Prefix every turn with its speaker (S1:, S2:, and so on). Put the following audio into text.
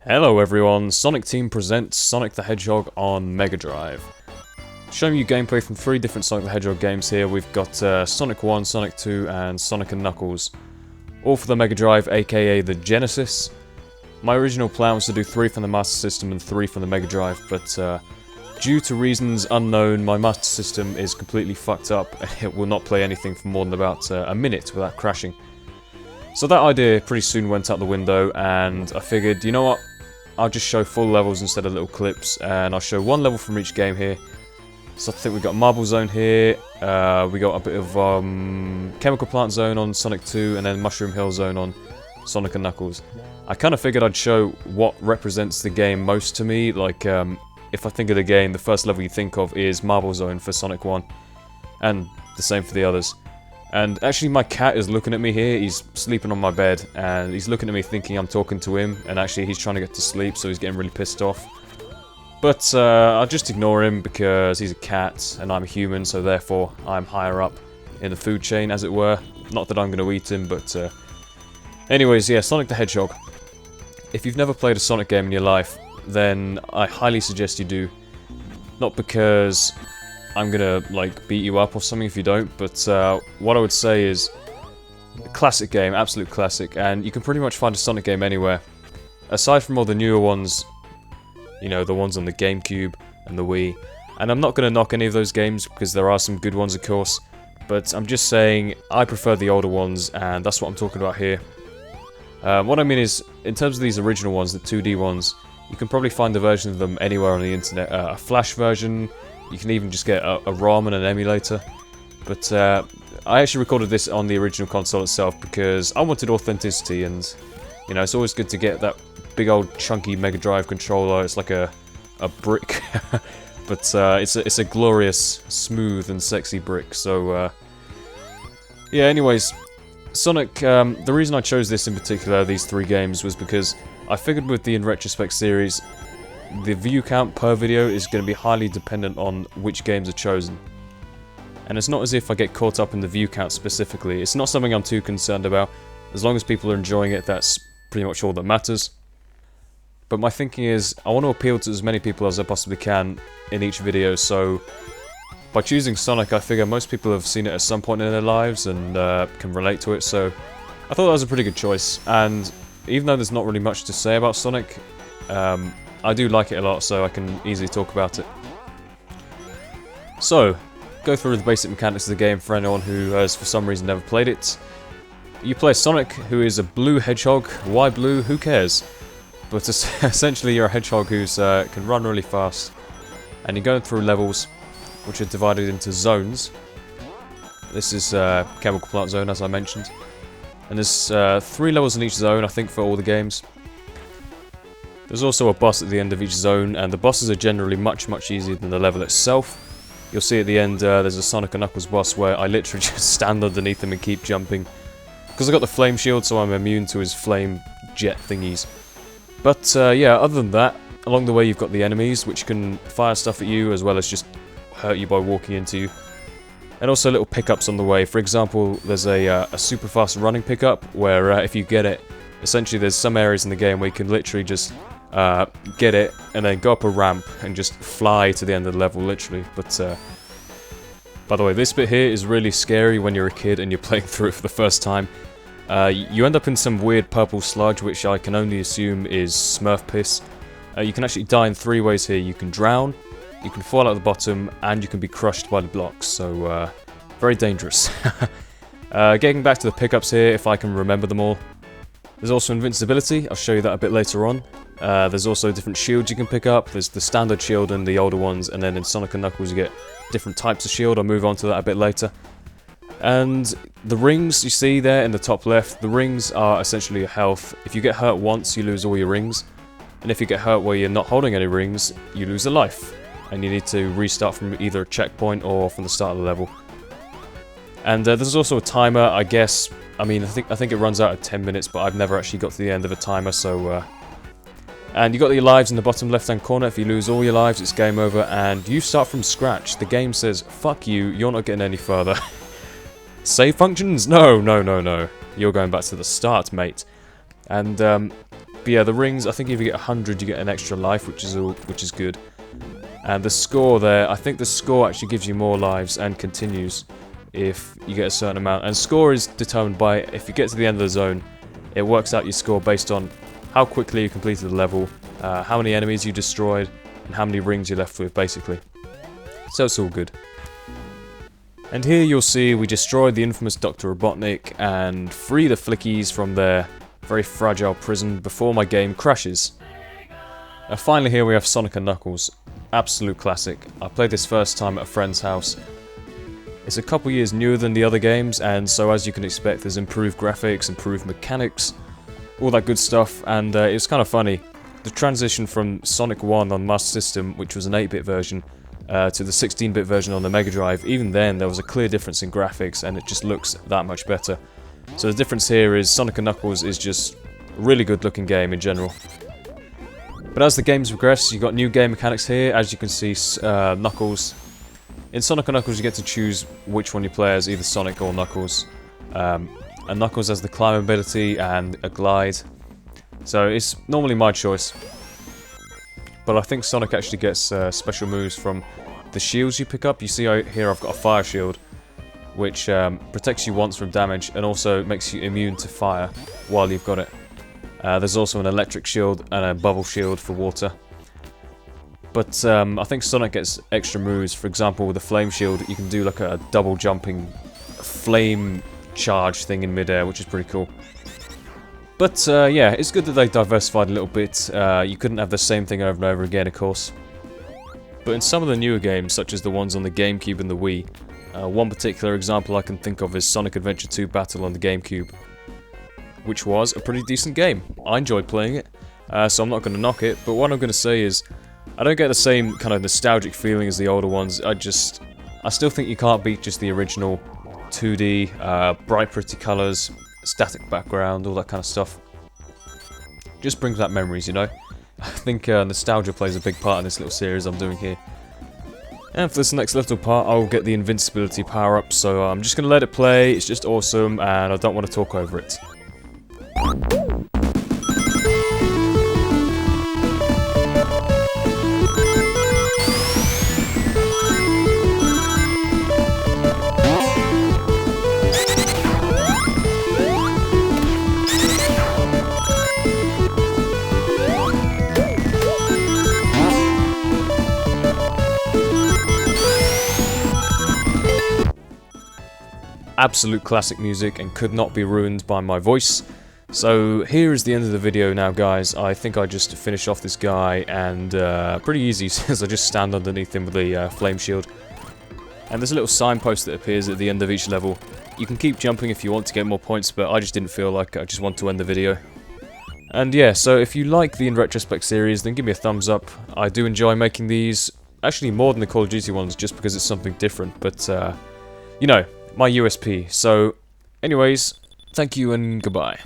S1: Hello everyone, Sonic Team presents Sonic the Hedgehog on Mega Drive. Showing you gameplay from 3 different Sonic the Hedgehog games here. We've got Sonic 1, Sonic 2 and Sonic & Knuckles. All for the Mega Drive, aka the Genesis. My original plan was to do 3 from the Master System and 3 from the Mega Drive, but due to reasons unknown, my Master System is completely fucked up and it will not play anything for more than about a minute without crashing. So that idea pretty soon went out the window, and I figured, you know what? I'll just show full levels instead of little clips, and I'll show 1 level from each game here. So I think we've got Marble Zone here, we got a bit of Chemical Plant Zone on Sonic 2, and then Mushroom Hill Zone on Sonic & Knuckles. I kind of figured I'd show what represents the game most to me, like if I think of the game, the first level you think of is Marble Zone for Sonic 1, and the same for the others. And actually my cat is looking at me here, he's sleeping on my bed, and he's looking at me thinking I'm talking to him, and actually he's trying to get to sleep, so he's getting really pissed off. But I'll just ignore him because he's a cat, and I'm a human, so therefore I'm higher up in the food chain, as it were. Not that I'm going to eat him, but anyways, yeah, Sonic the Hedgehog. If you've never played a Sonic game in your life, then I highly suggest you do. Not because I'm gonna, like, beat you up or something if you don't, but what I would say is a classic game, absolute classic, and you can pretty much find a Sonic game anywhere. Aside from all the newer ones, you know, the ones on the GameCube and the Wii, and I'm not gonna knock any of those games because there are some good ones, of course, but I'm just saying I prefer the older ones, and that's what I'm talking about here. What I mean is, in terms of these original ones, the 2D ones, you can probably find a version of them anywhere on the internet, a Flash version. You can even just get a ROM and an emulator. But I actually recorded this on the original console itself because I wanted authenticity, and you know, it's always good to get that big old chunky Mega Drive controller. It's like a brick, but it's a glorious, smooth and sexy brick. So yeah, anyways, Sonic, the reason I chose this in particular, these 3 games, was because I figured with the In Retrospect series, the view count per video is going to be highly dependent on which games are chosen. And it's not as if I get caught up in the view count specifically, it's not something I'm too concerned about. As long as people are enjoying it, that's pretty much all that matters. But my thinking is, I want to appeal to as many people as I possibly can in each video, so by choosing Sonic, I figure most people have seen it at some point in their lives and can relate to it, so I thought that was a pretty good choice. And even though there's not really much to say about Sonic, I do like it a lot, so I can easily talk about it. So, go through the basic mechanics of the game for anyone who has for some reason never played it. You play Sonic, who is a blue hedgehog. Why blue? Who cares? But essentially you're a hedgehog who can run really fast, and you're going through levels which are divided into zones. This is Chemical Plant Zone, as I mentioned. And there's 3 levels in each zone, I think, for all the games. There's also a boss at the end of each zone, and the bosses are generally much easier than the level itself. You'll see at the end there's a Sonic & Knuckles boss where I literally just stand underneath him and keep jumping. Because I got the flame shield, so I'm immune to his flame jet thingies. But yeah, other than that, along the way you've got the enemies, which can fire stuff at you as well as just hurt you by walking into you. And also little pickups on the way. For example, there's a super fast running pickup where if you get it, essentially there's some areas in the game where you can literally just get it and then go up a ramp and just fly to the end of the level, literally. But by the way, this bit here is really scary when you're a kid and you're playing through it for the first time. You end up in some weird purple sludge, which I can only assume is Smurf piss. You can actually die in 3 ways here. You can drown, you can fall out the bottom, and you can be crushed by the blocks, so very dangerous. Getting back to the pickups here, if I can remember them all. There's also invincibility, I'll show you that a bit later on. There's also different shields you can pick up. There's the standard shield and the older ones, and then in Sonic & Knuckles you get different types of shield. I'll move on to that a bit later. And the rings you see there in the top left, the rings are essentially your health. If you get hurt once, you lose all your rings. And if you get hurt where you're not holding any rings, you lose a life. And you need to restart from either a checkpoint or from the start of the level. And there's also a timer, I guess. I mean, I think it runs out at 10 minutes, but I've never actually got to the end of a timer, so and you got your lives in the bottom left-hand corner. If you lose all your lives, it's game over, and you start from scratch. The game says, fuck you, you're not getting any further. Save functions? No. You're going back to the start, mate. And But yeah, the rings, I think if you get 100 you get an extra life, which is good. And the score there, I think the score actually gives you more lives and continues if you get a certain amount. And score is determined by, if you get to the end of the zone, it works out your score based on how quickly you completed the level, how many enemies you destroyed, and how many rings you're left with, basically. So it's all good. And here you'll see we destroyed the infamous Dr. Robotnik and free the Flickies from their very fragile prison before my game crashes. Finally here we have Sonic & Knuckles. Absolute classic. I played this first time at a friend's house. It's a couple years newer than the other games, and so as you can expect there's improved graphics, improved mechanics, all that good stuff, and it was kind of funny. The transition from Sonic 1 on Master System, which was an 8-bit version, to the 16-bit version on the Mega Drive, even then there was a clear difference in graphics and it just looks that much better. So the difference here is Sonic & Knuckles is just a really good looking game in general. But as the games progress, you got new game mechanics here. As you can see, Knuckles. In Sonic & Knuckles you get to choose which one you play as, either Sonic or Knuckles. And Knuckles has the climb ability and a glide. So it's normally my choice. But I think Sonic actually gets special moves from the shields you pick up. You see here I've got a fire shield, which protects you once from damage and also makes you immune to fire while you've got it. There's also an electric shield and a bubble shield for water. But I think Sonic gets extra moves. For example, with the flame shield, you can do like a double jumping flame charge thing in midair, which is pretty cool. But yeah, it's good that they diversified a little bit. You couldn't have the same thing over and over again, of course. But in some of the newer games, such as the ones on the GameCube and the Wii, one particular example I can think of is Sonic Adventure 2 Battle on the GameCube, which was a pretty decent game. I enjoyed playing it, so I'm not going to knock it, but what I'm going to say is, I don't get the same kind of nostalgic feeling as the older ones. I still think you can't beat just the original 2D, bright pretty colours, static background, all that kind of stuff. Just brings back memories, you know? I think nostalgia plays a big part in this little series I'm doing here. And for this next little part, I'll get the invincibility power-up, so I'm just going to let it play. It's just awesome, and I don't want to talk over it. Absolute classic music and could not be ruined by my voice. So here is the end of the video now, guys. I think I just finish off this guy, and pretty easy since I just stand underneath him with the flame shield. And there's a little signpost that appears at the end of each level. You can keep jumping if you want to get more points, but I just didn't feel like I just want to end the video. And yeah, so if you like the In Retrospect series, then give me a thumbs up. I do enjoy making these, actually more than the Call of Duty ones, just because it's something different, but you know, my USP. So, anyways, thank you and goodbye.